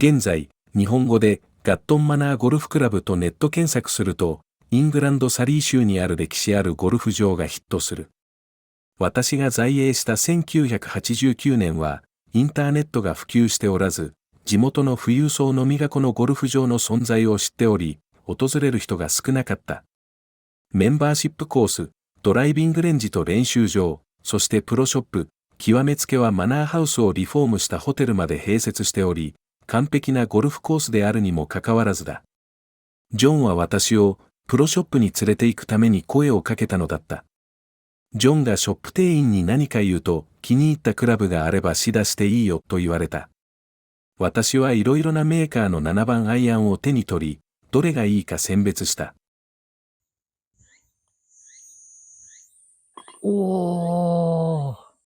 現在、日本語でガットンマナーゴルフクラブとネット検索すると、イングランドサリー州にある歴史あるゴルフ場がヒットする。私が在英した1989年は、インターネットが普及しておらず、地元の富裕層のみがこのゴルフ場の存在を知っており、訪れる人が少なかった。メンバーシップコース、ドライビングレンジと練習場、そしてプロショップ、極めつけはマナーハウスをリフォームしたホテルまで併設しており、完璧なゴルフコースであるにもかかわらずだ。ジョンは私をプロショップに連れて行くために声をかけたのだった。ジョンがショップ店員に何か言うと、気に入ったクラブがあれば試打していいよと言われた。私はいろいろなメーカーの7番アイアンを手に取り、どれがいいか選別した。お